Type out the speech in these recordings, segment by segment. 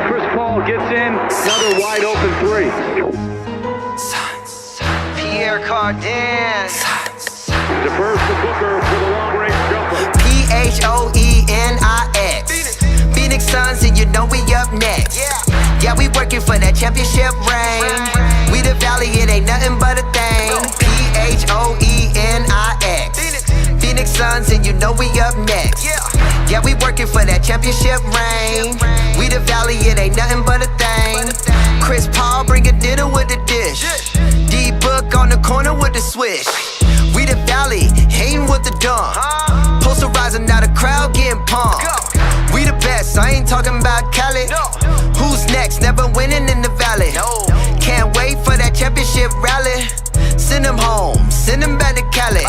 Chris Paul gets in, another wide open three. Pierre Cardin. Defers to Booker for the long-range jumper. P-H-O-E-N-I-X. Phoenix Suns, and you know we up next. Yeah, we working for that championship ring. We the Valley, it ain't nothing but a thing. P-H-O-E-N-I-X. Phoenix Suns, and you know we up next. Yeah, we working for that championship ring. We the Valley, it ain't nothing but a thing. Chris Paul bring a dinner with the dish. D-Book on the corner with the swish. We the Valley, hating with the dump. Posterizing, now the crowd getting pumped. We the best, I ain't talking about Cali. Who's next? Never winning in the Valley. Can't wait for that championship rally. Send them home, send them back to Cali.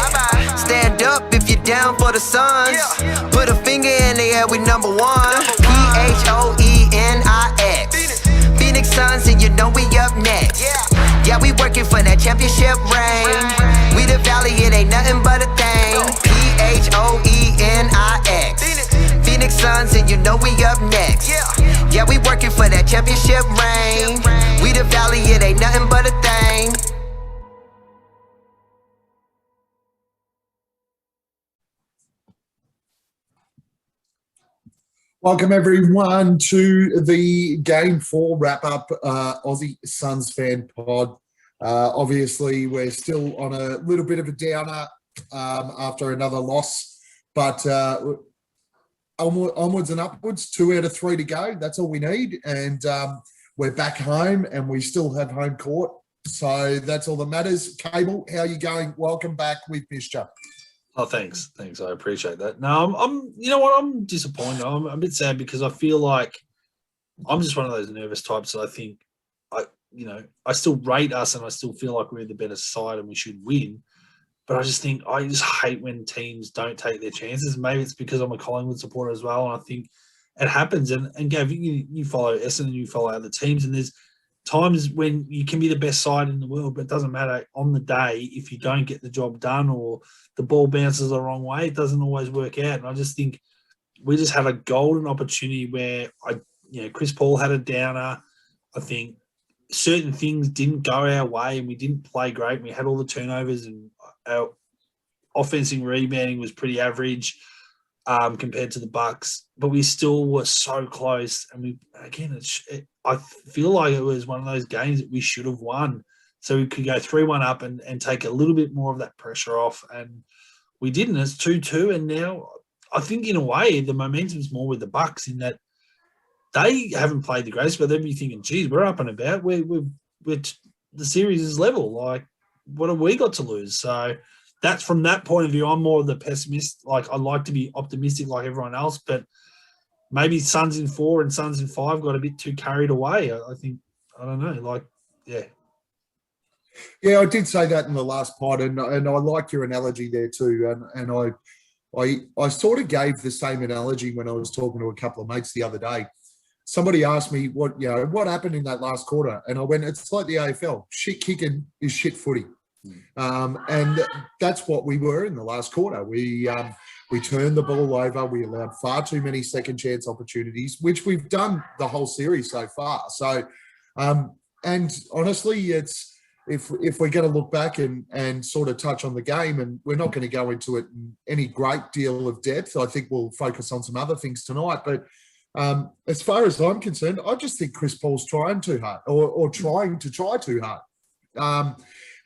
Stand up if you're down for the Suns. Put a finger in the air, we number one. P-H-O-E-N-I-X. Phoenix Suns, and you know we up next. Yeah, we working for that championship ring. We the Valley, it ain't nothing but a thing. P-H-O-E-N-I-X. Phoenix Suns, and you know we up next. Yeah, we working for that championship ring. We the Valley, it ain't nothing but a thing. Welcome everyone to the Game 4 wrap-up Aussie Suns fan pod. Obviously, we're still on a little bit of a downer after another loss, but onwards and upwards, 2 out of 3 to go. That's all we need, and we're back home, and we still have home court, so that's all that matters. Cable, how are you going? Welcome back. We've missed you. Oh, thanks. I appreciate that. No, I'm. You know what? I'm disappointed. I'm a bit sad because I feel like I'm just one of those nervous types that I think I still rate us and I still feel like we're the better side and we should win. But I just hate when teams don't take their chances. Maybe it's because I'm a Collingwood supporter as well, and I think it happens. And Gavin, you follow Essendon and you follow other teams, and there's times when you can be the best side in the world, but it doesn't matter on the day if you don't get the job done or the ball bounces the wrong way, it doesn't always work out. And I just think we just had a golden opportunity where Chris Paul had a downer. I think certain things didn't go our way and we didn't play great. We had all the turnovers and our offensive rebounding was pretty average compared to the Bucks, but we still were so close. And I feel like it was one of those games that we should have won. So we could go 3-1 up and take a little bit more of that pressure off. And we didn't. It's 2-2. And now I think in a way the momentum's more with the Bucks in that they haven't played the greatest, but they'll be thinking, geez, we're up and about. The series is level. Like, what have we got to lose? So that's from that point of view, I'm more of the pessimist. Like, I like to be optimistic like everyone else, but maybe Suns in 4 and Suns in 5 got a bit too carried away. I think, I don't know, Yeah, I did say that in the last pod, and I like your analogy there too. And I sort of gave the same analogy when I was talking to a couple of mates the other day. Somebody asked me what happened in that last quarter, and I went, it's like the AFL. Shit kicking is shit footy, and that's what we were in the last quarter. We turned the ball over. We allowed far too many second chance opportunities, which we've done the whole series so far. So, and honestly, it's. If we're going to look back and sort of touch on the game, and we're not going to go into it in any great deal of depth, I think we'll focus on some other things tonight. But as far as I'm concerned, I just think Chris Paul's trying too hard or trying to try too hard.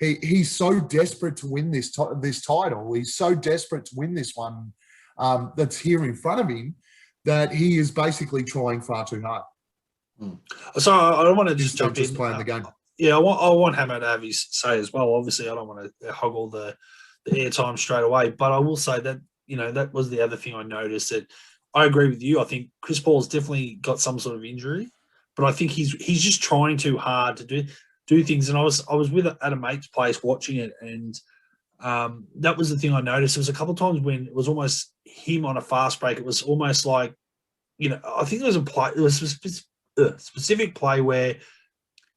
He's so desperate to win this title. He's so desperate to win this one that's here in front of him that he is basically trying far too hard. So I don't want to just jump in. Playing the game. Yeah, I want Hammo to have his say as well. Obviously, I don't want to hog all the airtime straight away, but I will say that, that was the other thing I noticed, that I agree with you. I think Chris Paul's definitely got some sort of injury, but I think he's just trying too hard to do things. And I was at a mate's place watching it, and that was the thing I noticed. There was a couple of times when it was almost him on a fast break. It was almost like, I think there was a specific play where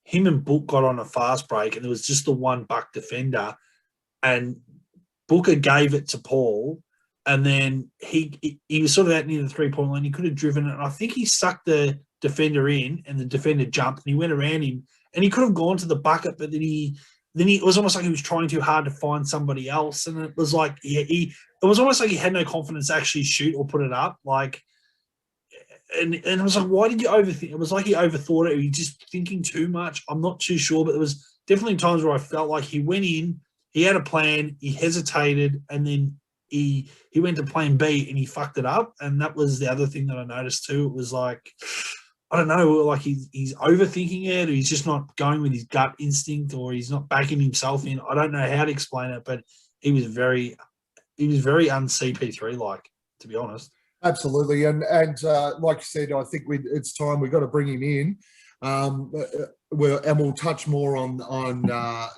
him and Book got on a fast break, and there was just the one Buck defender, and Booker gave it to Paul, and then he was sort of out near the 3-point line. He could have driven it, and I think he sucked the defender in, and the defender jumped, and he went around him, and he could have gone to the bucket, but then it was almost like he was trying too hard to find somebody else, and it was like it was almost like he had no confidence to actually shoot or put it up, like. And it was like, why did you overthink? It was like he overthought it. He was just thinking too much. I'm not too sure, but there was definitely times where I felt like he went in, he had a plan, he hesitated, and then he went to plan B and he fucked it up. And that was the other thing that I noticed too. It was like, I don't know, like he's overthinking it, or he's just not going with his gut instinct, or he's not backing himself in. I don't know how to explain it, but he was very un-CP3 like, to be honest. Absolutely, and like you said, I think it's time we've got to bring him in. We'll touch more on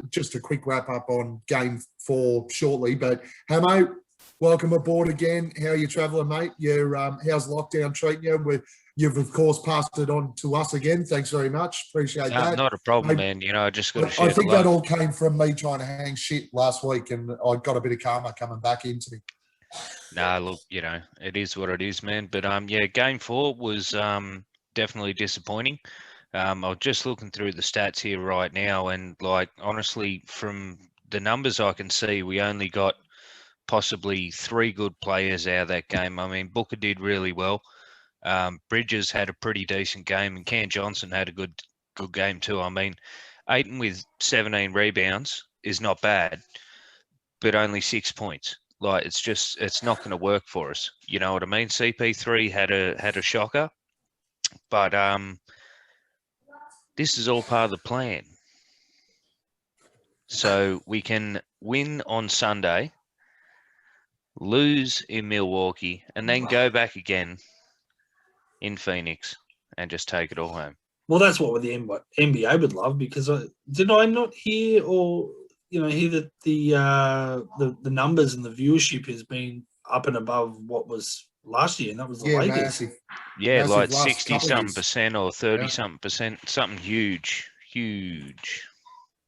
just a quick wrap up on Game 4 shortly. But Hammo, welcome aboard again. How are you travelling, mate? How's lockdown treating you? You've of course passed it on to us again. Thanks very much. Appreciate that. Not a problem, man. You know, I just got to share. I think that all came from me trying to hang shit last week, and I got a bit of karma coming back into me. Nah, look, you know, it is what it is, man. But yeah, Game 4 was definitely disappointing. I'm just looking through the stats here right now, and like honestly, from the numbers I can see, we only got possibly 3 good players out of that game. I mean, Booker did really well. Bridges had a pretty decent game, and Cam Johnson had a good game too. I mean, Aiton with 17 rebounds is not bad, but only 6 points. Like it's not going to work for us. You know what I mean? CP3 had a shocker, but this is all part of the plan. So we can win on Sunday, lose in Milwaukee, and then go back again in Phoenix and just take it all home. Well, that's what the NBA would love, because did I not hear that the numbers and the viewership has been up and above what was last year, and that was the Lakers. Massive. Yeah, Massive like last 60-something% or 30-something percent, something huge.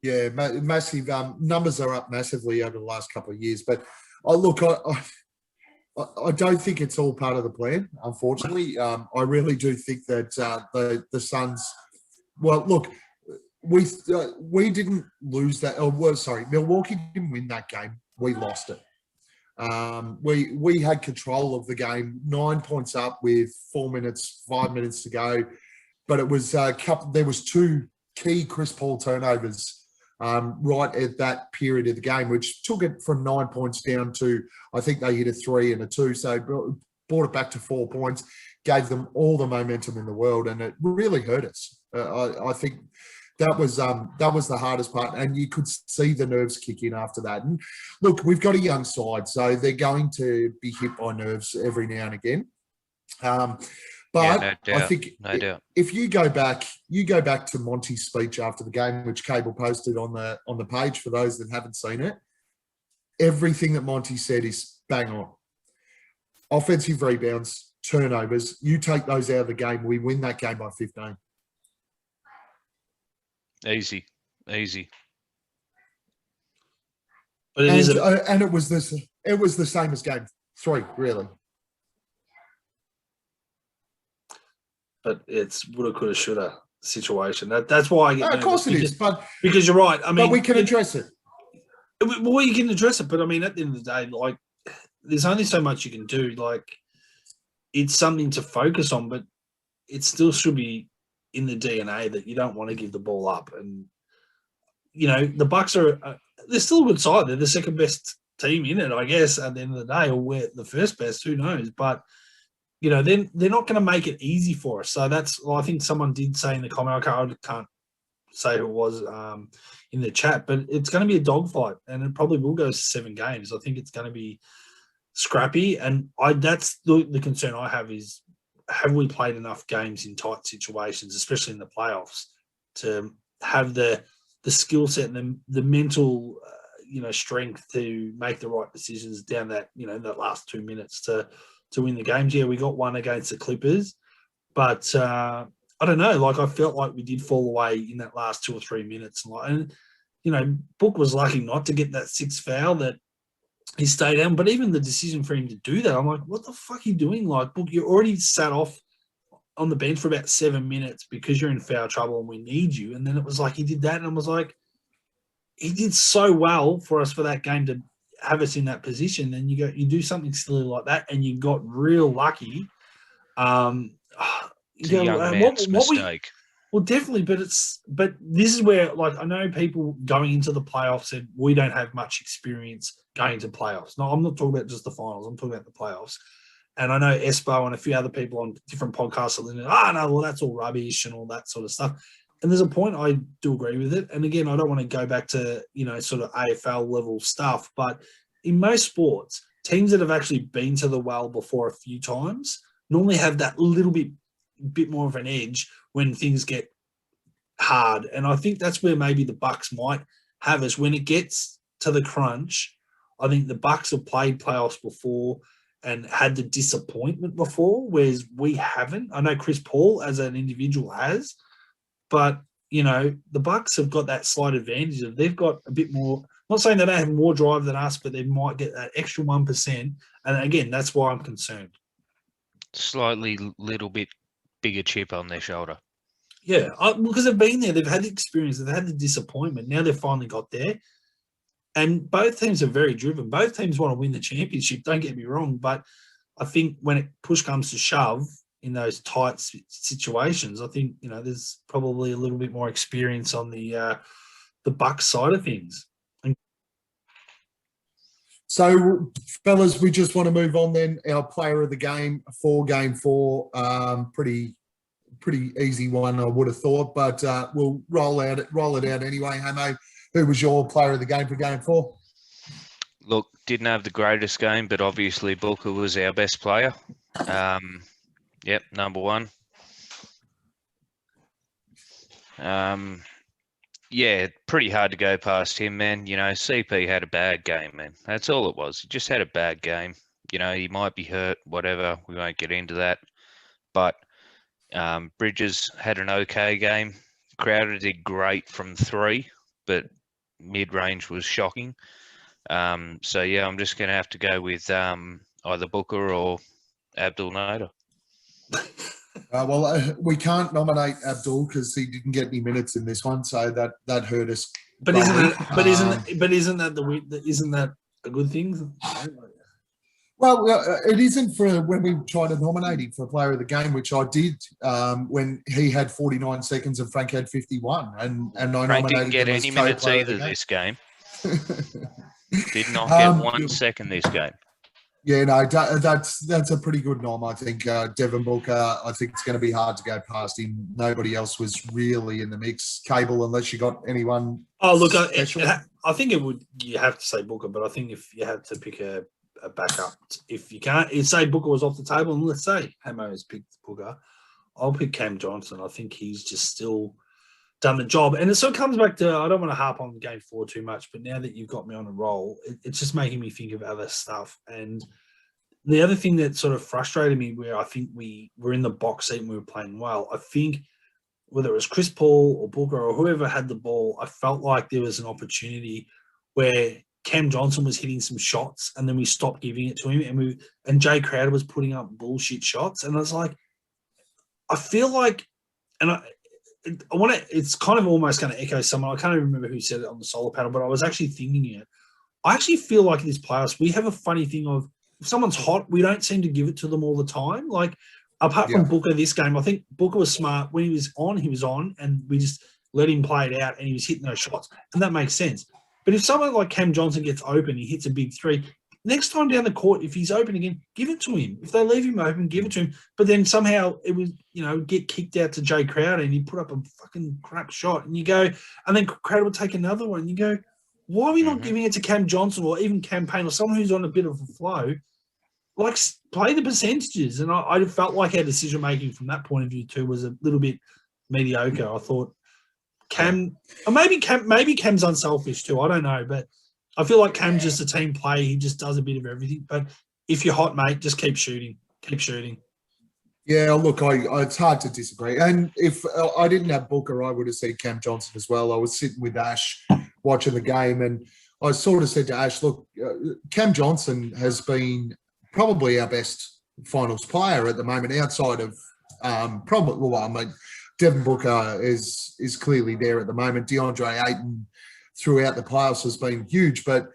Yeah, massive. Numbers are up massively over the last couple of years. But I don't think it's all part of the plan, unfortunately. I really do think that the Suns. Well, look, we didn't lose that. Milwaukee didn't win that game. We lost it. We had control of the game, 9 points up with 5 minutes to go, but it was there was 2 key Chris Paul turnovers right at that period of the game, which took it from 9 points down to, I think they hit a 3 and a 2, so brought it back to 4 points, gave them all the momentum in the world, and it really hurt us. I think that was the hardest part, and you could see the nerves kick in after that. And look, we've got a young side, so they're going to be hit by nerves every now and again. But no doubt, I think if you go back to Monty's speech after the game, which Cable posted on the page for those that haven't seen it, everything that Monty said is bang on. Offensive rebounds, turnovers, you take those out of the game, we win that game by 15. Easy. But it was the same as Game 3, really. But it's woulda, coulda, shoulda situation. That's why I get of course it is, because you're right. I mean, but we can address it. Well, you can address it, but I mean, at the end of the day, like, there's only so much you can do. Like, it's something to focus on, but it still should be in the DNA that you don't want to give the ball up. And you know, the Bucks they're still a good side. They're the second best team in it, I guess, at the end of the day, or we're the first best. Who knows? But you know, they're not going to make it easy for us. So I think someone did say in the comment, I can't say who it was in the chat, but it's going to be a dogfight, and it probably will go 7 games. I think it's going to be scrappy, and that's the concern I have is, have we played enough games in tight situations, especially in the playoffs, to have the skill set and the mental strength to make the right decisions down that that last 2 minutes to win the games. Yeah, we got one against the Clippers, but I don't know. Like, I felt like we did fall away in that last 2 or 3 minutes, and Book was lucky not to get that 6th foul that he stayed down. But even the decision for him to do that, I'm like, what the fuck are you doing? Like, Book, you already sat off on the bench for about 7 minutes because you're in foul trouble and we need you. And then it was like he did that, and I was like, he did so well for us for that game to have us in that position. Then you do something silly like that, and you got real lucky. It's a young man's mistake. Well, definitely, but this is where, like, I know people going into the playoffs said we don't have much experience going to playoffs. No, I'm not talking about just the finals. I'm talking about the playoffs. And I know Espo and a few other people on different podcasts are listening, no, well, that's all rubbish and all that sort of stuff. And there's a point I do agree with it. And again, I don't want to go back to, sort of AFL level stuff, but in most sports, teams that have actually been to the well before a few times normally have that little bit more of an edge when things get hard. And I think that's where maybe the Bucks might have us when it gets to the crunch. I think the Bucks have played playoffs before and had the disappointment before, whereas we haven't. I know Chris Paul as an individual has, but the Bucks have got that slight advantage of they've got a bit more. I'm not saying they don't have more drive than us, but they might get that extra 1%. And again, that's why I'm concerned. Slightly little bit bigger chip on their shoulder. Yeah, because they've been there. They've had the experience. They've had the disappointment. Now they've finally got there. And both teams are very driven. Both teams want to win the championship, don't get me wrong. But I think when push comes to shove in those tight situations, I think, there's probably a little bit more experience on the Bucks side of things. So, fellas, we just want to move on then. Our player of the game for Game 4, pretty easy one, I would have thought, but we'll roll it out anyway. Hammo, who was your player of the game for Game 4? Look, didn't have the greatest game, but obviously Booker was our best player. Yep, number one. Yeah, pretty hard to go past him, man. CP had a bad game, man. That's all it was. He just had a bad game. He might be hurt, whatever. We won't get into that. But Bridges had an okay game. Crowder did great from 3, but mid-range was shocking. So, yeah, I'm just going to have to go with either Booker or Abdul Nader. We can't nominate Abdul because he didn't get any minutes in this one, so that hurt us. But isn't that a good thing? Well, it isn't for when we try to nominate him for player of the game, which I did when he had 49 seconds and Frank had 51, and I Frank nominated didn't get him any as minutes co-player either of the this game. Did not get 1 second this game. Yeah, no, that's a pretty good nom, I think. Devin Booker, I think it's going to be hard to go past him. Nobody else was really in the mix. Cable, unless you got anyone. Oh, look, I think it would. You have to say Booker, but I think if you had to pick a backup, if you can't, say Booker was off the table, and let's say Hammo has picked Booker, I'll pick Cam Johnson. I think he's just still done the job. And it sort of comes back to, I don't want to harp on Game 4 too much, but now that you've got me on a roll, it's just making me think of other stuff. And the other thing that sort of frustrated me, where I think we were in the box seat and we were playing well, I think whether it was Chris Paul or Booker or whoever had the ball, I felt like there was an opportunity where Cam Johnson was hitting some shots and then we stopped giving it to him, and Jay Crowder was putting up bullshit shots. And I was like, I feel like, and I want to, it's kind of almost going to echo someone, I can't even remember who said it on the solar panel, but I was actually thinking it. I actually feel like in this playoffs, we have a funny thing of, if someone's hot, we don't seem to give it to them all the time. Like, apart from Booker this game, I think Booker was smart. When he was on, and we just let him play it out, and he was hitting those shots. And that makes sense. But if someone like Cam Johnson gets open, he hits a big 3, next time down the court, if he's open again, give it to him. If they leave him open, give it to him. But then somehow it would, get kicked out to Jay Crowder, and he put up a fucking crap shot. And you go, and then Crowder would take another one. And you go, why are we not giving it to Cam Johnson or even Cam Payne or someone who's on a bit of a flow? Like, play the percentages. And I felt like our decision-making from that point of view too was a little bit mediocre. I thought Cam, or maybe Cam's unselfish too. I don't know. But I feel like Cam's just a team player. He just does a bit of everything. But if you're hot, mate, just keep shooting. Keep shooting. Yeah, look, it's hard to disagree. And if I didn't have Booker, I would have said Cam Johnson as well. I was sitting with Ash watching the game, and I sort of said to Ash, look, Cam Johnson has been probably our best finals player at the moment, outside of Probably, well, I mean, Devin Booker is clearly there at the moment. DeAndre Ayton throughout the playoffs has been huge, but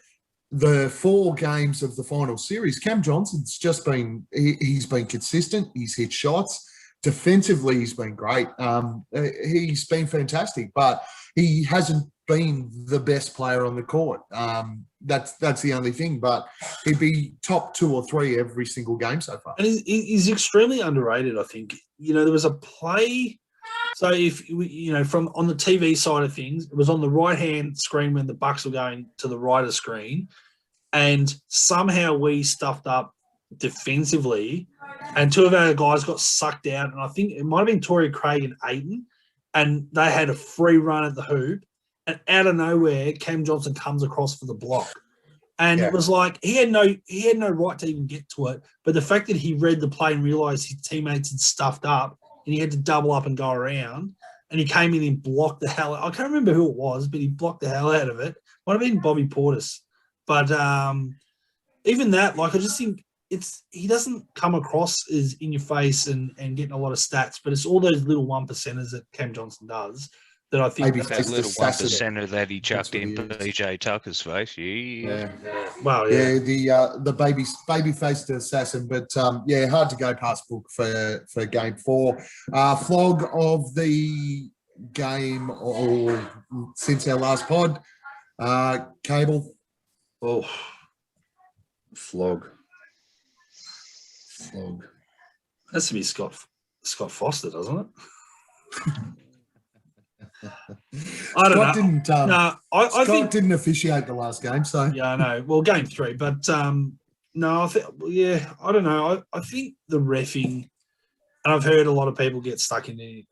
the 4 games of the final series, Cam Johnson's just been he's been consistent. He's hit shots. Defensively, he's been great. He's been fantastic, but he hasn't been the best player on the court. That's the only thing. But he'd be top 2 or 3 every single game so far. And he's extremely underrated, I think. There was a play. So if from on the TV side of things, it was on the right-hand screen when the Bucks were going to the right of screen, and somehow we stuffed up defensively, and 2 of our guys got sucked out, and I think it might have been Torrey Craig and Ayton, and they had a free run at the hoop, and out of nowhere, Cam Johnson comes across for the block. And It was like he had no right to even get to it, but the fact that he read the play and realised his teammates had stuffed up, and he had to double up and go around, and he came in and blocked the hell out. I can't remember who it was, but he blocked the hell out of it. Might have been Bobby Portis. But even that, I just think he doesn't come across as in your face and getting a lot of stats, but it's all those little 1%ers that Cam Johnson does that I think Maybe That little 1%er that he chucked in BJ Tucker's face. Yeah. Well, the baby-faced assassin, but hard to go past Book for game 4. Flog of the game or since our last pod, Cable. Oh, flog. Has to be Scott Foster, doesn't it? I don't know. Scott I think didn't officiate the last game, so yeah, I know. Well, game 3, but no, I think I don't know. I think the reffing, and I've heard a lot of people get stuck in the,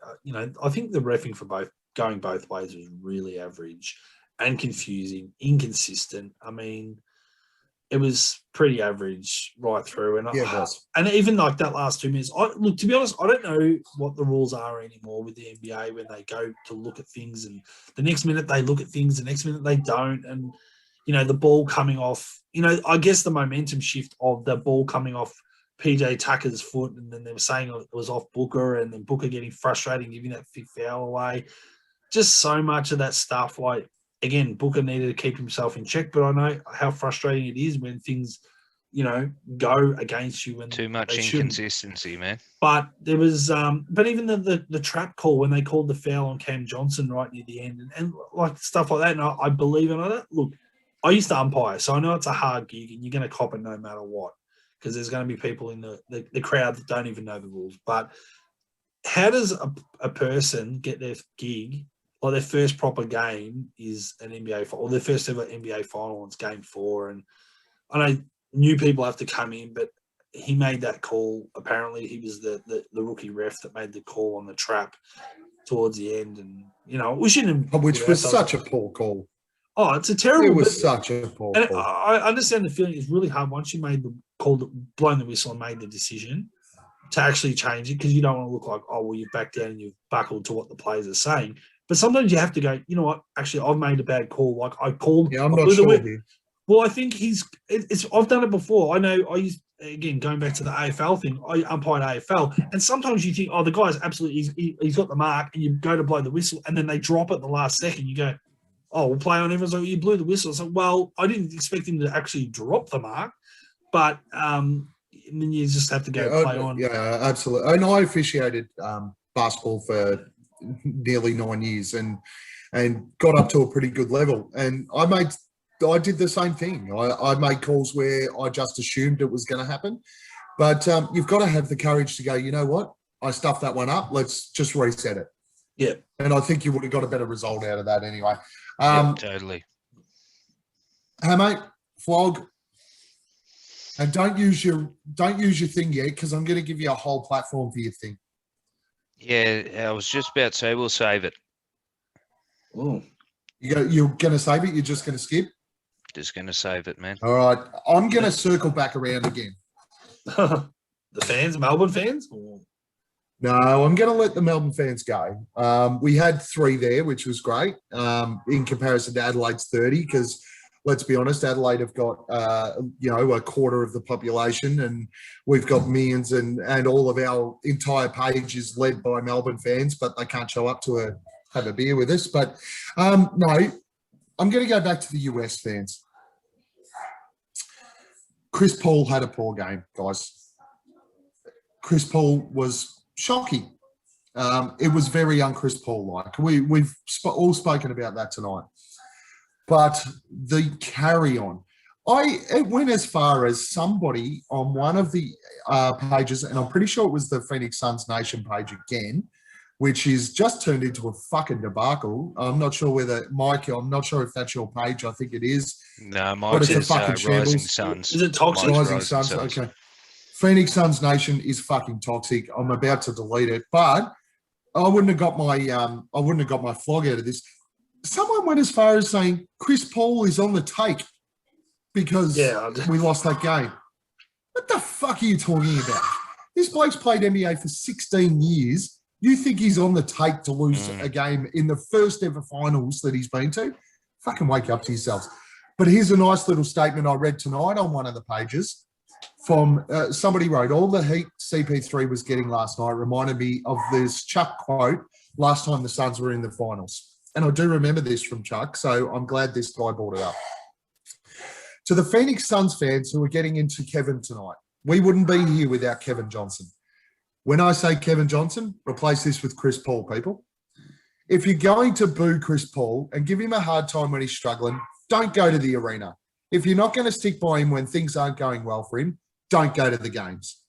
I think the reffing for going both ways was really average and confusing, inconsistent. I mean, it was pretty average right through. And it was. And even like that last 2 minutes, to be honest, I don't know what the rules are anymore with the NBA when they go to look at things, and the next minute they look at things, the next minute they don't. And, the ball coming off, I guess the momentum shift of the ball coming off PJ Tucker's foot, and then they were saying it was off Booker, and then Booker getting frustrated, giving that 5th foul away. Just so much of that stuff, again, Booker needed to keep himself in check, but I know how frustrating it is when things, go against you. When Too much inconsistency, man. But there was, but even the trap call when they called the foul on Cam Johnson right near the end, and like stuff like that. And I believe in that. Look, I used to umpire, so I know it's a hard gig, and you're going to cop it no matter what, because there's going to be people in the crowd that don't even know the rules. But how does a person get their gig? Like their first proper game is an NBA, or their first ever NBA final, and it's game 4. And I know new people have to come in, but he made that call. Apparently, he was the rookie ref that made the call on the trap towards the end. And we shouldn't. Which was such a poor call. Oh, it's a terrible. It was such a poor call. I understand the feeling. It's really hard once you made the call, blown the whistle, and made the decision to actually change it, because you don't want to look like, oh well, you've backed down and you've buckled to what the players are saying. But sometimes you have to go, you know what? Actually, I've made a bad call. Like I called. Yeah, I'm not sure here. Well, I think I've done it before. I know. Again, going back to the AFL thing, I umpired AFL, and sometimes you think, oh, the guy's absolutely, he's got the mark, and you go to blow the whistle, and then they drop it at the last second. You go, oh, we'll play on. Everyone's like, you blew the whistle. So, well, I didn't expect him to actually drop the mark, but and then you just have to go play on. Yeah, absolutely. And I officiated basketball for nearly 9 years and got up to a pretty good level. And I did the same thing. I made calls where I just assumed it was going to happen. But you've got to have the courage to go, you know what? I stuffed that one up. Let's just reset it. Yeah. And I think you would have got a better result out of that anyway. Totally. Hey, mate, flog. And don't use your thing yet, because I'm going to give you a whole platform for your thing. Yeah, I was just about to say we'll save it. Oh, You're going to save it? You're just going to skip? Just going to save it, man. All right. I'm going to circle back around again. The fans, Melbourne fans? Or? No, I'm going to let the Melbourne fans go. We had 3 there, which was great in comparison to Adelaide's 30, because let's be honest, Adelaide have got, a quarter of the population, and we've got millions, and all of our entire page is led by Melbourne fans, but they can't show up to have a beer with us. But no, I'm going to go back to the US fans. Chris Paul had a poor game, guys. Chris Paul was shocking. It was very un-Chris Paul-like. We've all spoken about that tonight. But the carry-on, it went as far as somebody on one of the pages, and I'm pretty sure it was the Phoenix Suns Nation page again, which is just turned into a fucking debacle. I'm not sure whether, Mike, I'm not sure if that's your page. I think it is. No, Mike's is Rising Suns. Is it toxic? Rising Suns, okay. Phoenix Suns Nation is fucking toxic. I'm about to delete it, but I wouldn't have got my flog out of this. Someone went as far as saying Chris Paul is on the take because we lost that game. What the fuck are you talking about? This bloke's played NBA for 16 years. You think he's on the take to lose a game in the first ever finals that he's been to? Fucking wake up to yourselves. But here's a nice little statement I read tonight on one of the pages from somebody wrote, all the heat CP3 was getting last night reminded me of this Chuck quote last time the Suns were in the finals. And I do remember this from Chuck, so I'm glad this guy brought it up. To the Phoenix Suns fans who are getting into Kevin tonight, we wouldn't be here without Kevin Johnson. When I say Kevin Johnson, replace this with Chris Paul, people. If you're going to boo Chris Paul and give him a hard time when he's struggling, don't go to the arena. If you're not going to stick by him when things aren't going well for him, don't go to the games.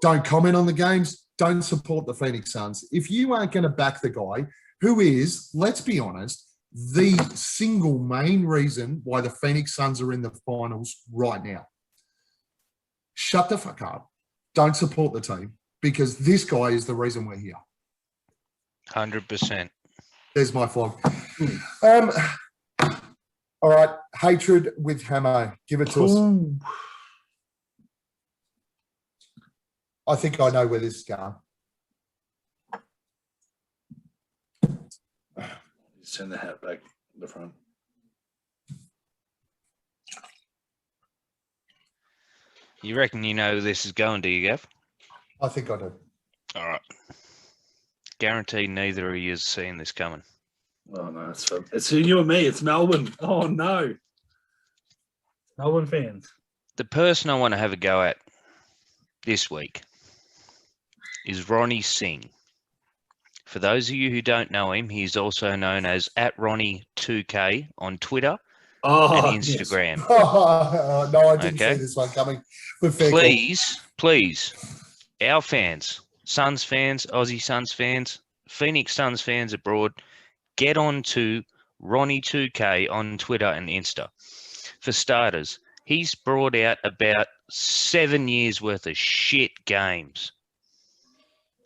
Don't comment on the games. Don't support the Phoenix Suns. If you aren't going to back the guy who is, let's be honest, the single main reason why the Phoenix Suns are in the finals right now, shut the fuck up. Don't support the team because this guy is the reason we're here. 100%. There's my flog. All right, hatred with Hammo. Give it to us. I think I know where this is going. Send the hat back to the front. You reckon you know where this is going, do you, Gav? I think I do. All right. Guaranteed neither of you is seeing this coming. Oh, no, It's you and me. It's Melbourne. Oh, no. Melbourne fans. The person I want to have a go at this week is Ronnie Singh. For those of you who don't know him, he's also known as @Ronnie2K on Twitter and Instagram. Yes. No, I didn't see this one coming. Please, our fans, Suns fans, Aussie Suns fans, Phoenix Suns fans abroad, get on to Ronnie2K on Twitter and Insta. For starters, he's brought out about 7 years worth of shit games.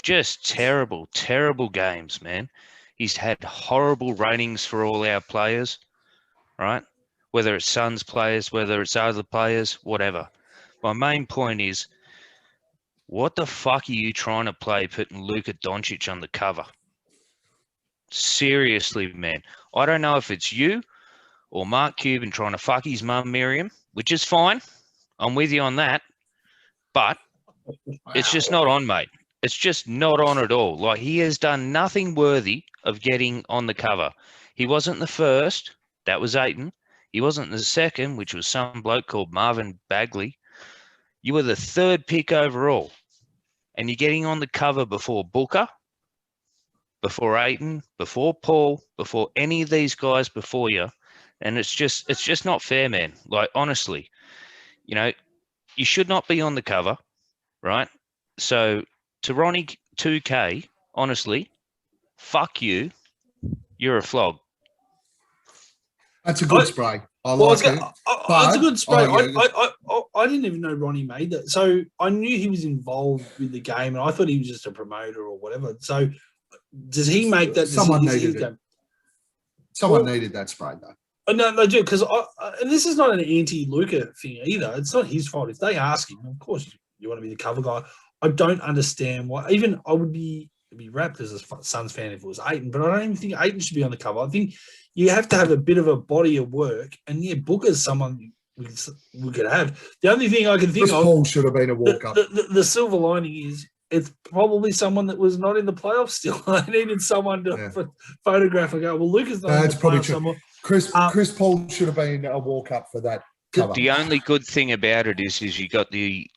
Just terrible, terrible games, man. He's had horrible ratings for all our players, right? Whether it's Suns players, whether it's other players, whatever. My main point is, what the fuck are you trying to play putting Luka Doncic on the cover? Seriously, man. I don't know if it's you or Mark Cuban trying to fuck his mum Miriam, which is fine. I'm with you on that. But it's just not on, mate. It's just not on at all. Like, he has done nothing worthy of getting on the cover. He wasn't the first. That was Ayton. He wasn't the second, which was some bloke called Marvin Bagley. You were the third pick overall. And you're getting on the cover before Booker, before Ayton, before Paul, before any of these guys before you. And it's just not fair, man. Like, honestly, you should not be on the cover, right? So to Ronnie 2K, honestly, fuck you. You're a flog. That's a good spray. That's a good spray. I didn't even know Ronnie made that. So I knew he was involved with the game, and I thought he was just a promoter or whatever. So does he make that? Someone needed it. Someone needed that spray, though. No, they do, because and this is not an anti-Luka thing either. It's not his fault. If they ask him, of course you want to be the cover guy. I don't understand why. Even I would be wrapped as a Suns fan if it was Ayton, but I don't even think Ayton should be on the cover. I think you have to have a bit of a body of work, and Booker's someone we could have. The only thing I can think Chris of, Paul should have been a walk-up. the silver lining is it's probably someone that was not in the playoffs still. I needed someone to photograph and go, well, Luca's not in That's the probably playoffs true. somewhere. Chris Paul should have been a walk-up for that cover. The only good thing about it is you got the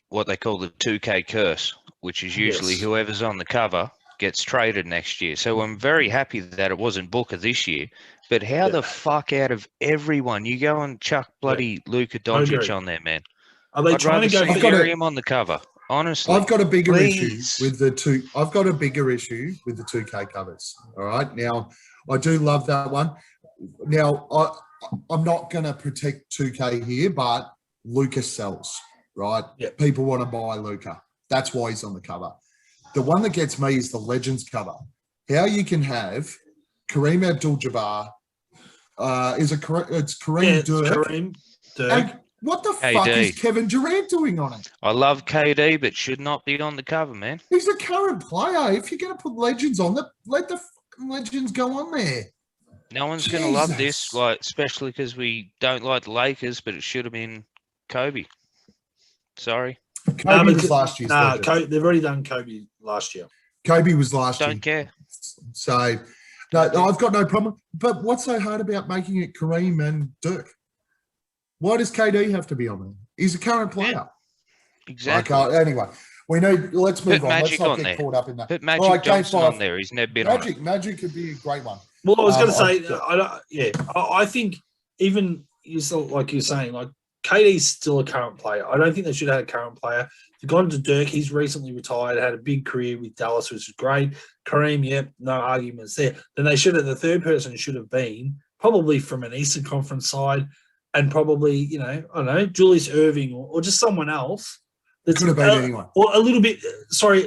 what they call the 2K curse, which is usually whoever's on the cover gets traded next year. So I'm very happy that it wasn't Booker this year. But how the fuck out of everyone you go and chuck bloody Luka Doncic on there, man? Are they I'd trying rather to go see for Miriam on the cover. Honestly, I've got a bigger issue please. with the two. I've got a bigger issue with the 2K covers. All right. Now, I do love that one. Now, I'm not going to protect 2K here, but Luka sells, right? Yeah. People want to buy Luka. That's why he's on the cover. The one that gets me is the Legends cover. How you can have Kareem Abdul-Jabbar, it's Kareem Dirk. Kareem Dirk. And what the fuck is Kevin Durant doing on it? I love KD, but should not be on the cover, man. He's a current player. If you're going to put Legends on, let the fucking Legends go on there. No one's going to love this, like especially because we don't like the Lakers, but it should have been Kobe. Sorry. Kobe was last year's legend. They've already done Kobe last year. Kobe was last year. Don't care. So, no, I've got no problem. But what's so hard about making it Kareem and Dirk? Why does KD have to be on there? He's a current player. Exactly. Anyway, we know. Let's move on. Magic Let's not on get there. caught up in that. Put Magic Johnson on there. He's never been on it. Magic could be a great one. Well, I was going to say, I think even like you're saying, like KD's still a current player. I don't think they should have had a current player. They've gone to Dirk. He's recently retired, had a big career with Dallas, which is great. Kareem, no arguments there. Then the third person should have been probably from an Eastern Conference side, and probably, I don't know, Julius Erving or just someone else. That could have been anyone. Or a little bit,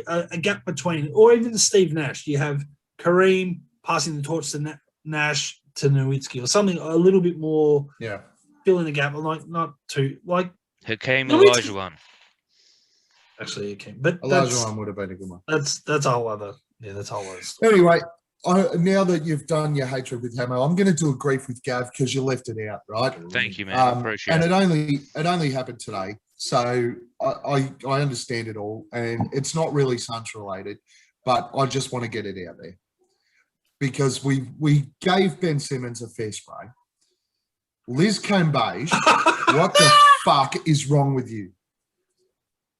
a gap between, or even Steve Nash. You have Kareem passing the torch to Nash to Nowitzki or something a little bit more. Yeah. Fill in the gap, like not too like Hakeem Olajuwon. Actually, Hakeem, but Olajuwon would have been a good one. That's a whole other. Yeah, that's a whole other story. Anyway, now that you've done your hatred with Hammo, I'm going to do a grief with Gav because you left it out, right? Thank you, man. I appreciate it. And it only happened today, so I understand it all, and it's not really Suns related, but I just want to get it out there because we gave Ben Simmons a fair spray. Liz Cambage, what the fuck is wrong with you?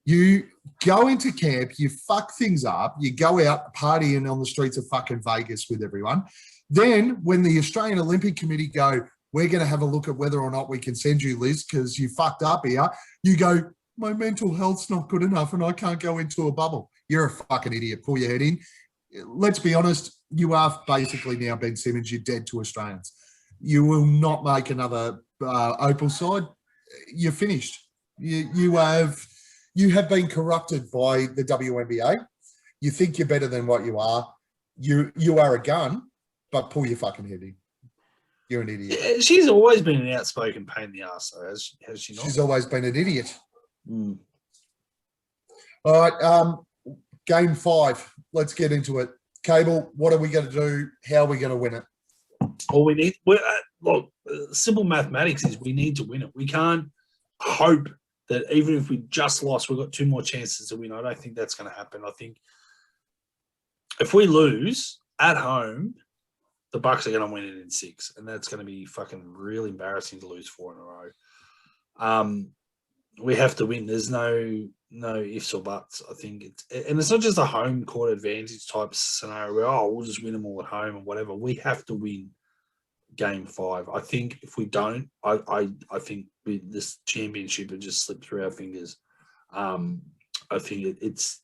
You go into camp, you fuck things up, you go out partying on the streets of fucking Vegas with everyone. Then when the Australian Olympic Committee go, we're going to have a look at whether or not we can send you, Liz, because you fucked up here, you go, my mental health's not good enough and I can't go into a bubble. You're a fucking idiot. Pull your head in. Let's be honest, you are basically now Ben Simmons. You're dead to Australians. You will not make another Opal side. You're finished. You have been corrupted by the WNBA. You think you're better than what you are. You are a gun, but pull your fucking head in. You're an idiot. Yeah, she's always been an outspoken pain in the ass, though, has she not? She's always been an idiot. Mm. All right, game 5. Let's get into it. Cable, what are we going to do? How are we going to win it? All we need, simple mathematics is we need to win it. We can't hope that even if we just lost, we've got 2 more chances to win. I don't think that's going to happen. I think if we lose at home, the Bucks are going to win it in 6, and that's going to be fucking really embarrassing to lose 4 in a row. We have to win. There's no ifs or buts. I think it's not just a home court advantage type scenario where we'll just win them all at home and whatever. We have to win game 5. I think if we don't, I think this championship would just slip through our fingers. I think it's.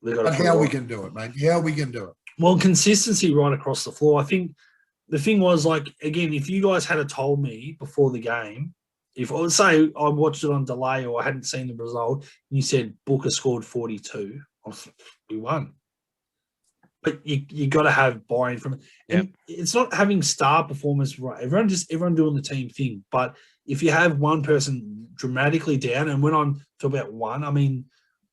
But how are we going to do it, mate? How are we going to do it? Well, consistency right across the floor. I think the thing was, like, again, if you guys had told me before the game, if I would say I watched it on delay or I hadn't seen the result, and you said Booker scored 42, we won. But you got to have buy-in from it. And it's not having star performance, right? Everyone doing the team thing. But if you have one person dramatically down, and when I'm talking about one, I mean,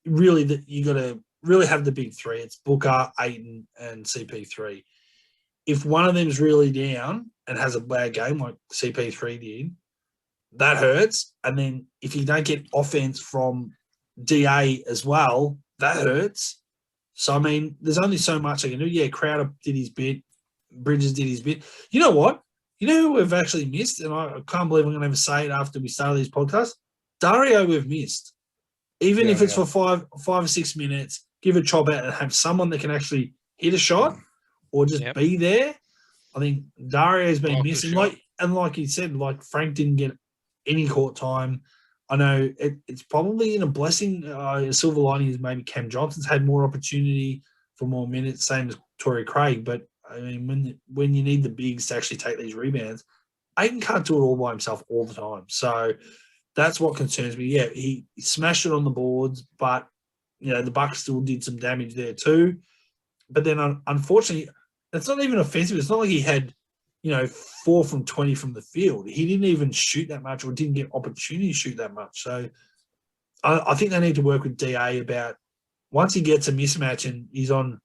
really, you got to really have the big 3. It's Booker, Ayton, and CP3. if one of them's really down and has a bad game like CP3 did, that hurts. And then if you don't get offense from DA as well, that hurts. So, I mean, there's only so much I can do. Yeah, Crowder did his bit. Bridges did his bit. You know what? You know who we've actually missed? And I can't believe I'm going to ever say it after we started these podcasts. Dario we've missed. Even if it's for 5 or 6 minutes, give a chop out and have someone that can actually hit a shot or just be there. I think Dario's been missing. Like you said, like Frank didn't get any court time. I know it's probably in a blessing. A silver lining is maybe Cam Johnson's had more opportunity for more minutes, same as Torrey Craig. But I mean, when you need the bigs to actually take these rebounds, Aiden can't do it all by himself all the time. So that's what concerns me. Yeah, he smashed it on the boards, but the Bucks still did some damage there too. But then unfortunately, it's not even offensive. It's not like he had 4 from 20 from the field. He didn't even shoot that much or didn't get opportunity to shoot that much. So I think they need to work with DA about once he gets a mismatch and he's on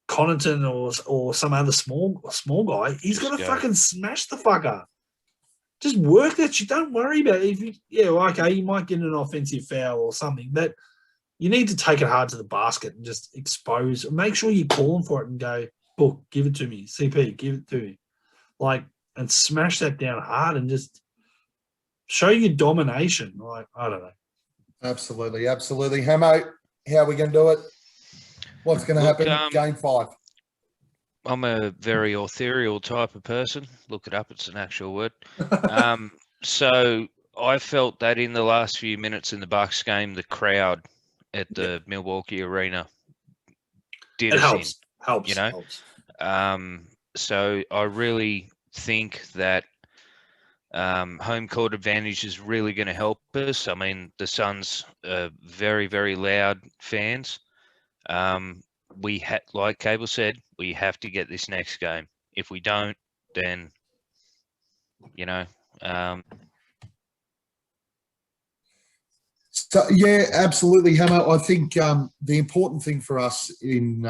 Connaughton or some other small guy, he's going to fucking smash the fucker. Just work that shit. Don't worry about it. You might get an offensive foul or something, but you need to take it hard to the basket and just expose. Make sure you're calling for it and go, Book, give it to me. CP, give it to me. And smash that down hard and just show your domination. I don't know. Absolutely. Hammo, how are we going to do it? What's going to happen? Game 5. I'm a very authorial type of person. Look it up. It's an actual word. So I felt that in the last few minutes in the Bucks game, the crowd at the Milwaukee Arena did it helps. Helps. So I really think that home court advantage is really going to help us. I mean, the Suns are very, very loud fans. Like Cable said, we have to get this next game. If we don't, then, So, yeah, absolutely, Hammer. I think the important thing for us in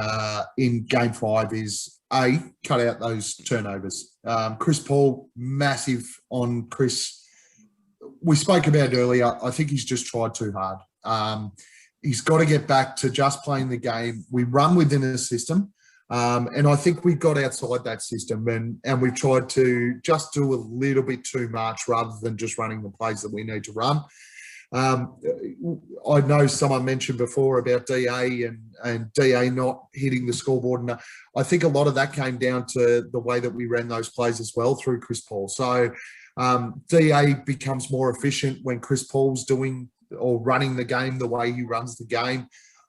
Game 5 is, A, cut out those turnovers. Chris Paul, massive on Chris. We spoke about it earlier. I think he's just tried too hard. He's got to get back to just playing the game. We run within a system, and I think we got outside that system, and we've tried to just do a little bit too much rather than just running the plays that we need to run. I know someone mentioned before about DA and DA not hitting the scoreboard, and I think a lot of that came down to the way that we ran those plays as well through Chris Paul. So DA becomes more efficient when Chris Paul's doing or running the game the way he runs the game.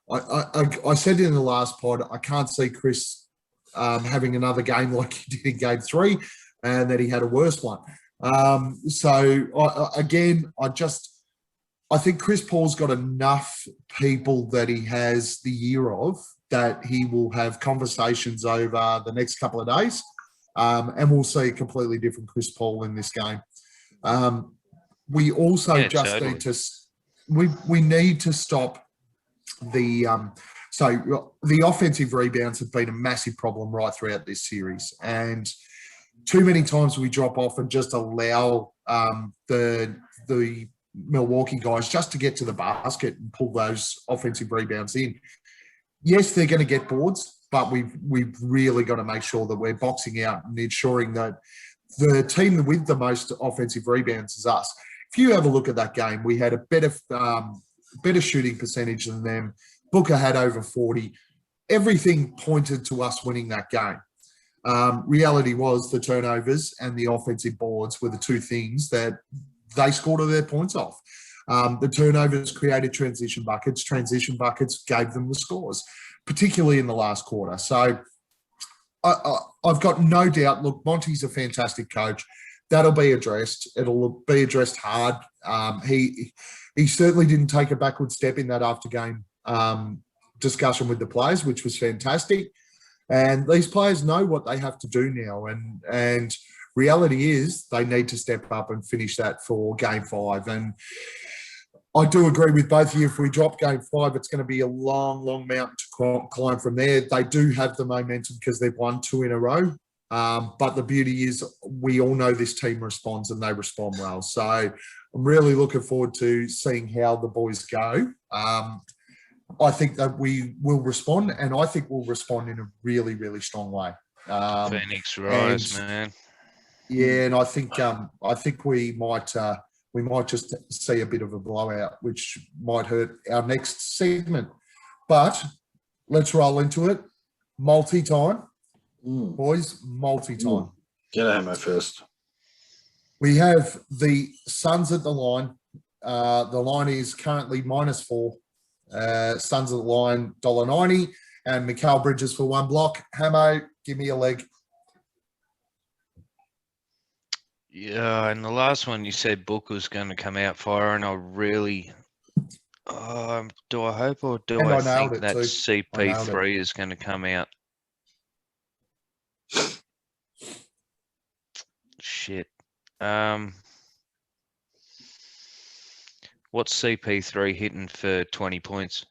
I said in the last pod, I can't see Chris having another game like he did in Game 3, and that he had a worse one. I think Chris Paul's got enough people that he has the year of that he will have conversations over the next couple of days, and we'll see a completely different Chris Paul in this game. We also need to we need to stop the the offensive rebounds have been a massive problem right throughout this series, and too many times we drop off and just allow the Milwaukee guys just to get to the basket and pull those offensive rebounds in. Yes, they're going to get boards, but we've really got to make sure that we're boxing out and ensuring that the team with the most offensive rebounds is us. If you have a look at that game, we had a better shooting percentage than them. Booker had over 40. Everything pointed to us winning that game. Reality was the turnovers and the offensive boards were the two things that they scored all their points off. The turnovers created transition buckets. Transition buckets gave them the scores, particularly in the last quarter. So I've got no doubt. Look, Monty's a fantastic coach. That'll be addressed. It'll be addressed hard. He certainly didn't take a backward step in that after-game discussion with the players, which was fantastic. And these players know what they have to do now. And reality is they need to step up and finish that for Game 5. And I do agree with both of you. If we drop Game 5, it's going to be a long, long mountain to climb from there. They do have the momentum because they've won 2 in a row. But the beauty is we all know this team responds and they respond well. So I'm really looking forward to seeing how the boys go. I think that we will respond, and I think we'll respond in a really, really strong way. Phoenix Rise, and- man. Yeah, and I think we might just see a bit of a blowout, which might hurt our next segment. But let's roll into it. Multi-time, boys. Multi-time. Get a Hammo first. We have the Suns at the line. The line is currently -4. Suns at the line $1.90, and Mikal Bridges for 1 block. Hammo, give me a leg. Yeah, and the last one you said Book was going to come out fire, and I really, do I hope or do And I I nailed think it that too. CP3 is going to come out? Shit. What's CP3 hitting for 20 points?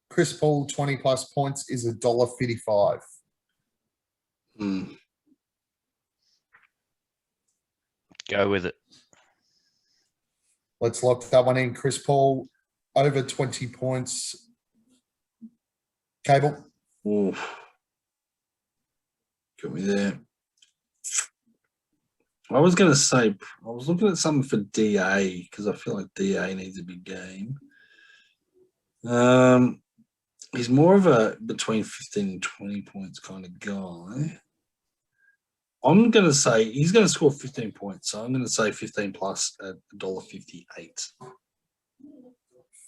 Chris Paul 20+ points is $1.55. Go with it. Let's lock that one in. Chris Paul over 20 points. Cable. Oof. Got me there. I was going to say, I was looking at something for DA because I feel like DA needs a big game. He's more of a between 15 and 20 points kind of guy. I'm going to say he's going to score 15 points. So I'm going to say 15 plus at $1.58.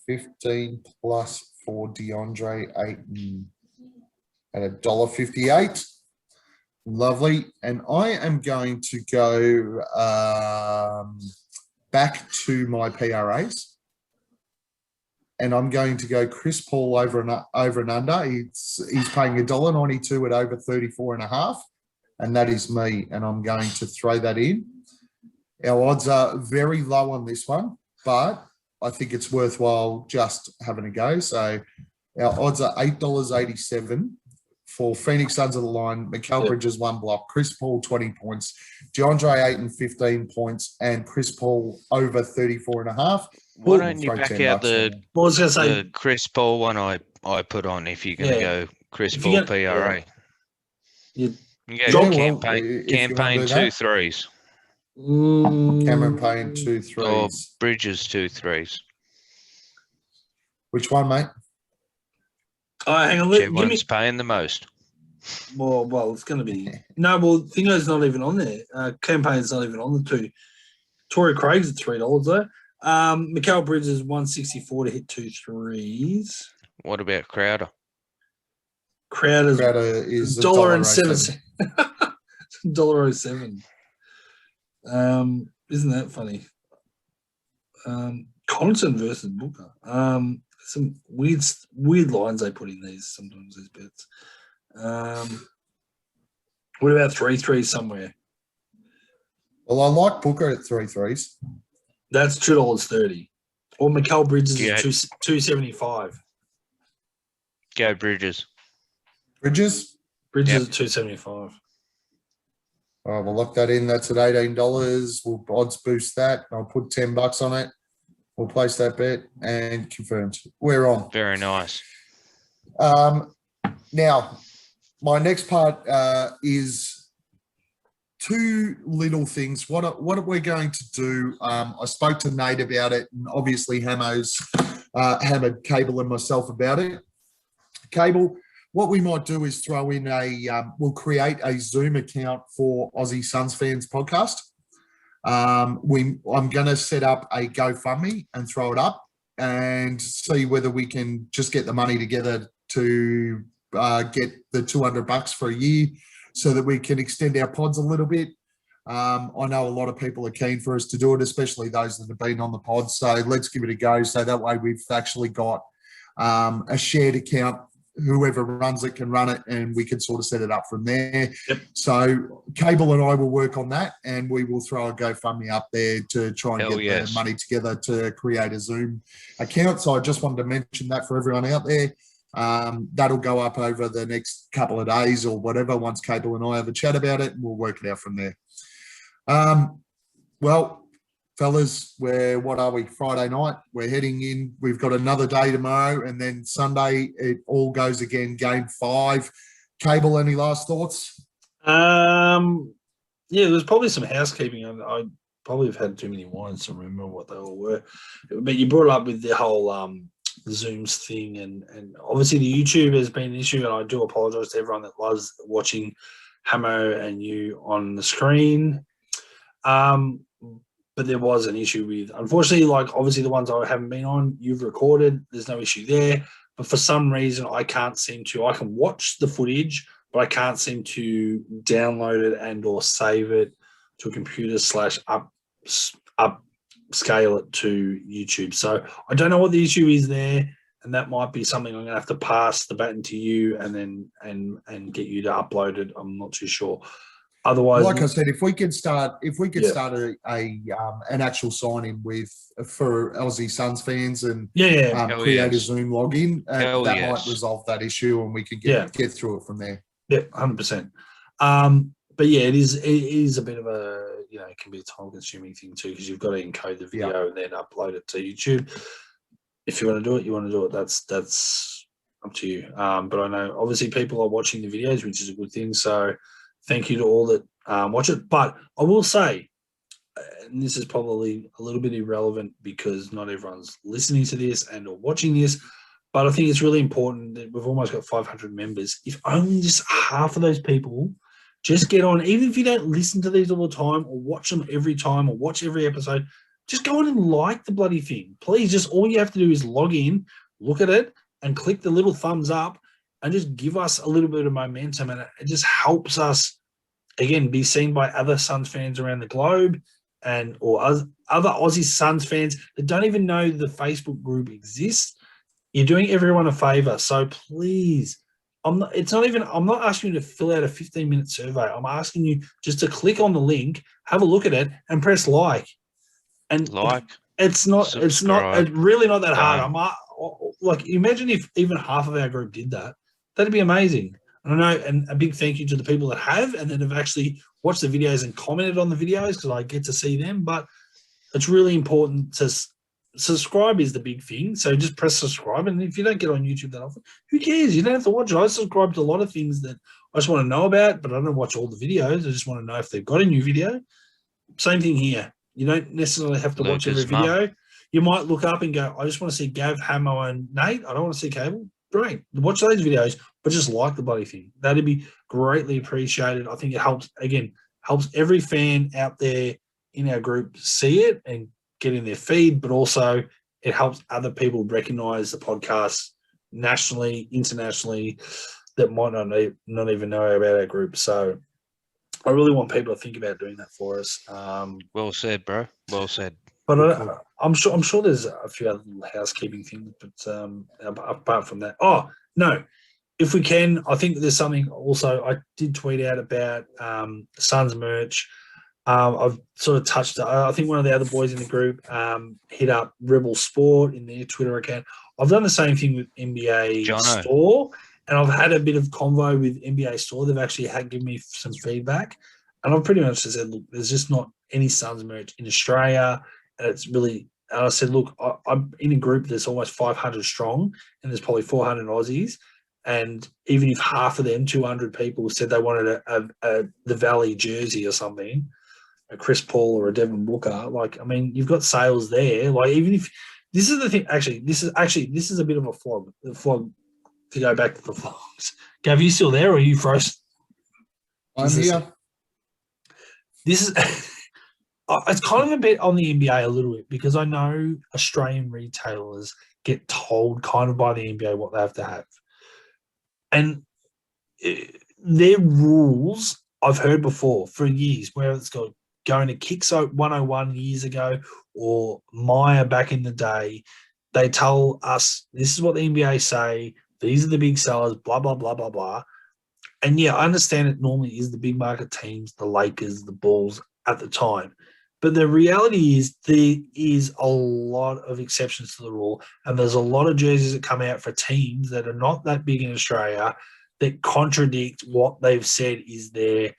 15 plus for DeAndre Ayton at $1.58. Lovely. And I am going to go back to my PRAs. And I'm going to go Chris Paul over and under. He's paying $1.92 at over 34.5. And that is me. And I'm going to throw that in. Our odds are very low on this one, but I think it's worthwhile just having a go. So our odds are $8.87 for Phoenix Suns of the line, Mikal Bridges 1 block, Chris Paul 20 points, DeAndre Ayton 15 points, and Chris Paul over 34.5. Why don't you back out the Chris Paul one I put on if you're going to go Chris Paul PRA? You go campaign 2 threes. Cameron Payne 2 threes. Or Bridges 2 threes. Which one, mate? Hang on. Whichever's paying the most. Well, it's going to be Thingo's not even on there. Campaign's not even on the 2. Torrey Craig's at $3 though. Mikal Bridges 164 to hit 2 threes. What about Crowder? Crowder is $1.07. $1.07. Isn't that funny? Connaughton versus Booker. Some weird lines they put in these bets. What about 3 threes somewhere? Well, I like Booker at 3 threes. That's $2.30. Or Mikal Bridges is $2.75. Go Bridges. Bridges at $2.75. All right, we'll lock that in. That's at $18. We'll odds boost that. I'll put $10 on it. We'll place that bet and confirmed. We're on. Very nice. Now, my next part is 2 little things. What we're going to do, I spoke to Nate about it, and obviously Hammo's hammered Cable and myself about it. Cable, what we might do is throw in we'll create a Zoom account for Aussie Suns Fans podcast. I'm going to set up a GoFundMe and throw it up and see whether we can just get the money together to get the $200 for a year so that we can extend our pods a little bit. I know a lot of people are keen for us to do it, especially those that have been on the pod. So let's give it a go. So that way we've actually got a shared account. Whoever runs it can run it, and we can sort of set it up from there. Yep. So Cable and I will work on that, and we will throw a GoFundMe up there to try and get the money together to create a Zoom account. So I just wanted to mention that for everyone out there. That'll go up over the next couple of days or whatever. Once Cable and I have a chat about it, and we'll work it out from there. Well, fellas, what are we? Friday night. We're heading in. We've got another day tomorrow, and then Sunday it all goes again. Game 5. Cable, any last thoughts? Yeah, there's probably some housekeeping. I probably have had too many wines to remember what they all were. But you brought it up with the whole Zooms thing, and obviously the YouTube has been an issue, and I do apologise to everyone that loves watching Hammo and you on the screen. But there was an issue with, unfortunately, like obviously the ones I haven't been on, you've recorded. There's no issue there. But for some reason, I can watch the footage, but I can't seem to download it and or save it to a computer / upscale it to YouTube. So I don't know what the issue is there, and that might be something I'm going to have to pass the baton to you and then and get you to upload it. I'm not too sure. Otherwise, like I said, if we could start an actual sign-in for Aussie Suns fans and create a Zoom login, might resolve that issue, and we can get through it from there. Yeah, 100%. But yeah, it is a bit of a, it can be a time-consuming thing too, because you've got to encode the video and then upload it to YouTube. If you want to do it, you want to do it. That's up to you. But I know obviously people are watching the videos, which is a good thing. So thank you to all that watch it. But I will say, and this is probably a little bit irrelevant because not everyone's listening to this and or watching this, but I think it's really important that we've almost got 500 members. If only just half of those people just get on, even if you don't listen to these all the time or watch them every time or watch every episode, just go on and like the bloody thing. Please, just all you have to do is log in, look at it, and click the little thumbs up and just give us a little bit of momentum. And it just helps us, again, be seen by other Suns fans around the globe or other Aussie Suns fans that don't even know the Facebook group exists. You're doing everyone a favor. So please, I'm not asking you to fill out a 15-minute survey. I'm asking you just to click on the link, have a look at it, and press like. And it's really not that hard. Like, imagine if even half of our group did that. That'd be amazing. And I know, and a big thank you to the people that have and that have actually watched the videos and commented on the videos, because I get to see them. But it's really important to subscribe is the big thing. So just press subscribe. And if you don't get on YouTube that often, who cares? You don't have to watch it. I subscribe to a lot of things that I just want to know about, but I don't watch all the videos. I just want to know if they've got a new video. Same thing here. You don't necessarily have to watch every video. You might look up and go, I just want to see Gav, Hammo, and Nate. I don't want to see Cable. Great. Watch those videos, but just like the bloody thing. That'd be greatly appreciated. I think it helps every fan out there in our group see it and get in their feed, but also it helps other people recognize the podcast nationally, internationally, that might not even know about our group. So I really want people to think about doing that for us. Well said, bro. Well said. But I'm sure there's a few other little housekeeping things. But apart from that, if we can, I think there's something also. I did tweet out about Suns merch. I've sort of touched. I think one of the other boys in the group hit up Rebel Sport in their Twitter account. I've done the same thing with NBA Store. And I've had a bit of convo with NBA Store. They've actually given me some feedback. And I've pretty much said, look, there's just not any Suns merch in Australia. And it's really, and I said, look, I'm in a group that's almost 500 strong, and there's probably 400 Aussies. And even if half of them, 200 people, said they wanted the Valley jersey or something, a Chris Paul or a Devin Booker, you've got sales there. Like, even if, this is the thing, this is a bit of a flog. The flog, to go back to the vlogs. Gav, are you still there or are you frozen? I'm here. This is it's kind of a bit on the NBA a little bit, because I know Australian retailers get told kind of by the NBA what they have to have. And their rules I've heard before for years, where it's going to Kicks 101 years ago or Maya back in the day, they tell us this is what the NBA say. These are the big sellers, blah, blah, blah, blah, blah. And, yeah, I understand it normally is the big market teams, the Lakers, the Bulls at the time. But the reality is there is a lot of exceptions to the rule, and there's a lot of jerseys that come out for teams that are not that big in Australia that contradict what they've said is their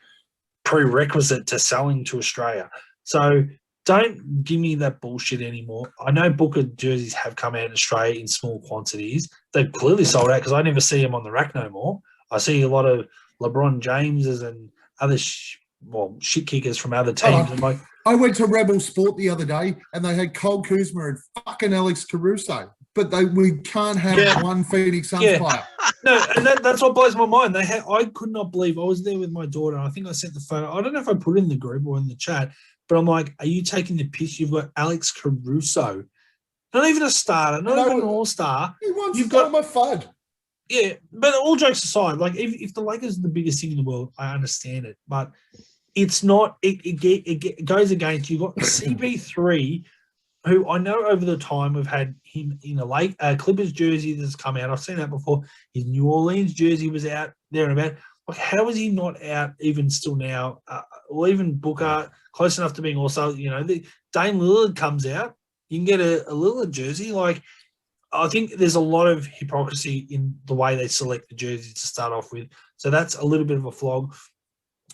prerequisite to selling to Australia. So don't give me that bullshit anymore. I know Booker jerseys have come out in Australia in small quantities. They've clearly sold out because I never see them on the rack no more. I see a lot of LeBron Jameses and other shit kickers from other teams. I'm like, I went to Rebel Sport the other day and they had Cole Kuzma and fucking Alex Caruso, but we can't have one Phoenix Suns player. No, and that's what blows my mind. I could not believe. I was there with my daughter, and I think I sent the photo. I don't know if I put it in the group or in the chat, but I'm like, are you taking the piss? You've got Alex Caruso, not even a starter, not even an all-star. He wants You've to got my FUD. Yeah, but all jokes aside, like if the Lakers are the biggest thing in the world, I understand it, but it's not. It goes against. You've got CP3, who I know over the time we've had him in a Clippers jersey that's come out. I've seen that before. His New Orleans jersey was out there and about. Like, how is he not out even still now? Or even Booker, close enough to being also, Dame Lillard comes out. You can get a Lillard jersey. Like, I think there's a lot of hypocrisy in the way they select the jersey to start off with. So that's a little bit of a flog.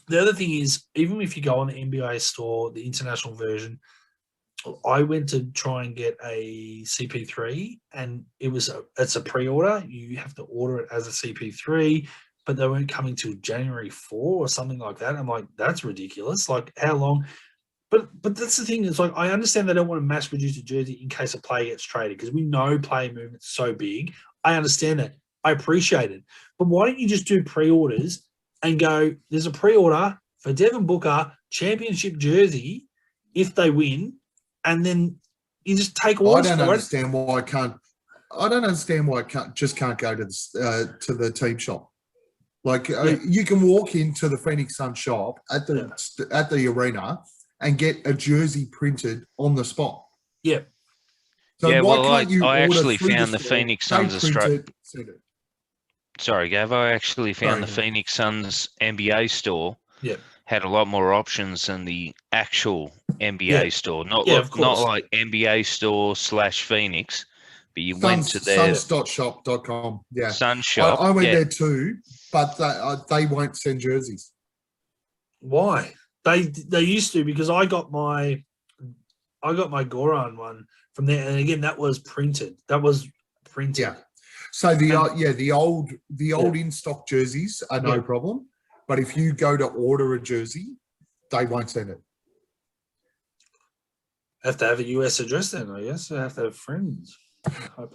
The other thing is, even if you go on the NBA store, the international version, I went to try and get a CP3, and it's a pre-order. You have to order it as a CP3, but they weren't coming till January 4 or something like that. I'm like, that's ridiculous. Like, how long? But that's the thing. It's like, I understand they don't want to mass produce a jersey in case a player gets traded because we know player movement's so big. I understand that. I appreciate it. But why don't you just do pre-orders and go, there's a pre-order for Devin Booker championship jersey if they win, and then you just take all. I don't understand why I can't go to the team shop. Like, you can walk into the Phoenix Sun shop at the arena and get a jersey printed on the spot. Yeah. So I actually found the Phoenix Suns Australia. Sorry, Gav. I actually found the Phoenix Suns NBA store. Yeah. Had a lot more options than the actual NBA store. Not like NBA store / Phoenix, but you went to their suns.shop.com. Yeah. Sun shop. I went there too, but they won't send jerseys. Why? They used to, because I got my Goran one from there, and again that was printed. Yeah. So the old in stock jerseys are no problem, but if you go to order a jersey, they won't send it. Have to have a US address then, I guess. I have to have friends.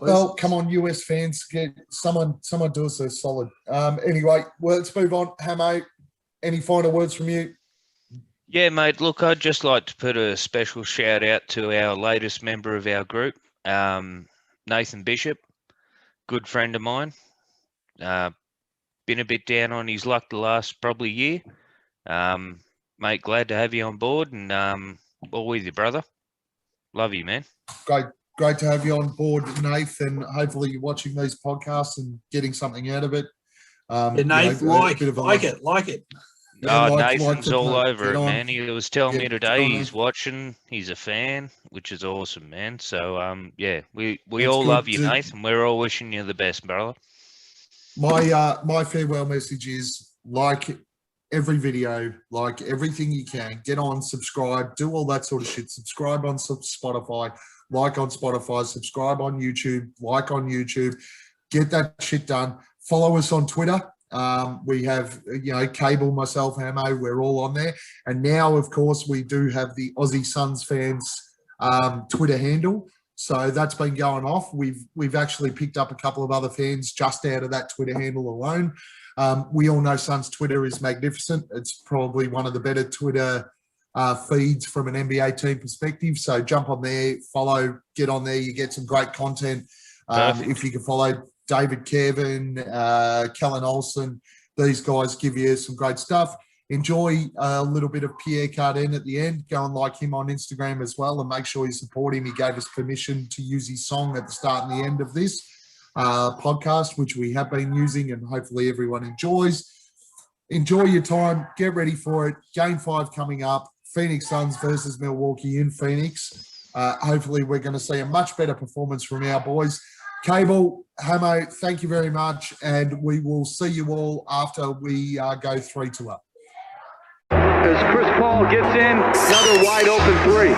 Well, come on, US fans, get someone do us a solid. Anyway, let's move on. Hammo, any final words from you? Yeah, mate. Look, I'd just like to put a special shout out to our latest member of our group, Nathan Bishop, good friend of mine. Been a bit down on his luck the last probably year. Mate, glad to have you on board, and all with you, brother. Love you, man. Great to have you on board, Nathan. Hopefully you're watching these podcasts and getting something out of it. Nathan, like it. Yeah, Nathan's all over it, man. He was telling me today he's watching. He's a fan, which is awesome, man. So, we all love you, Nathan. We're all wishing you the best, brother. My farewell message is, like every video, like everything you can, get on, subscribe, do all that sort of shit. Subscribe on Spotify, like on Spotify, subscribe on YouTube, like on YouTube. Get that shit done. Follow us on Twitter. We have, Cable, myself, Hammo, we're all on there. And now, of course, we do have the Aussie Suns fans Twitter handle. So that's been going off. We've actually picked up a couple of other fans just out of that Twitter handle alone. We all know Suns Twitter is magnificent. It's probably one of the better Twitter feeds from an NBA team perspective. So jump on there, follow, get on there. You get some great content. If you can follow David Kevin, Kellen Olsen, these guys give you some great stuff. Enjoy a little bit of Pierre Cardin at the end. Go and like him on Instagram as well, and make sure you support him. He gave us permission to use his song at the start and the end of this podcast, which we have been using, and hopefully everyone enjoys. Enjoy your time. Get ready for it. Game 5 coming up. Phoenix Suns versus Milwaukee in Phoenix. Hopefully, we're going to see a much better performance from our boys. Cable, Hammo, thank you very much, and we will see you all after we go 3-1. As Chris Paul gets in, another wide open three.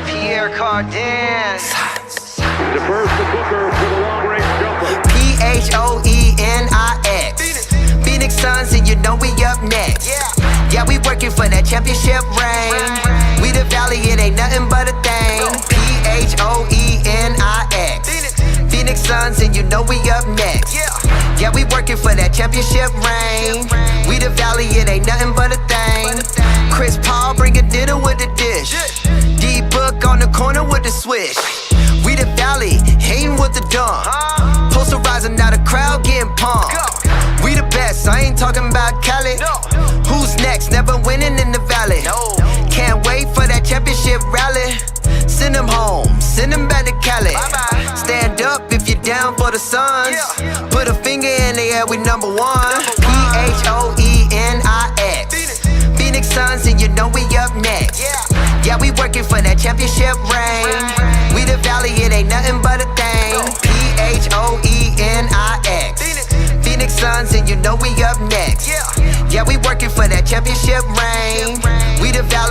Pierre Cardin. Defers to Booker for the long-range jumper. Phoenix. Phoenix Suns, and you know we up next. Yeah, we working for that championship ring. We the valley, it ain't nothing but a thing. Phoenix. Phoenix Suns, and you know we up next. Yeah, we working for that championship ring. We the valley, it ain't nothing but a thing. Chris Paul bringing dinner with the dish. D-Book on the corner with the swish. We the valley, hating with the dumb. Posterizing, now the crowd getting pumped. We the best, I ain't talking about Cali. Who's next? Never winning in the valley. Can't wait for that championship rally. Send them home, send them back to Cali. Stand up if you're down for the Suns. Put a finger in the air, we number one. Phoenix. Phoenix Suns, and you know we up next. Yeah, we working for that championship ring. We the valley, it ain't nothing but a thing. Phoenix. Phoenix Suns, and you know we up next. Yeah, we working for that championship ring. We the valley.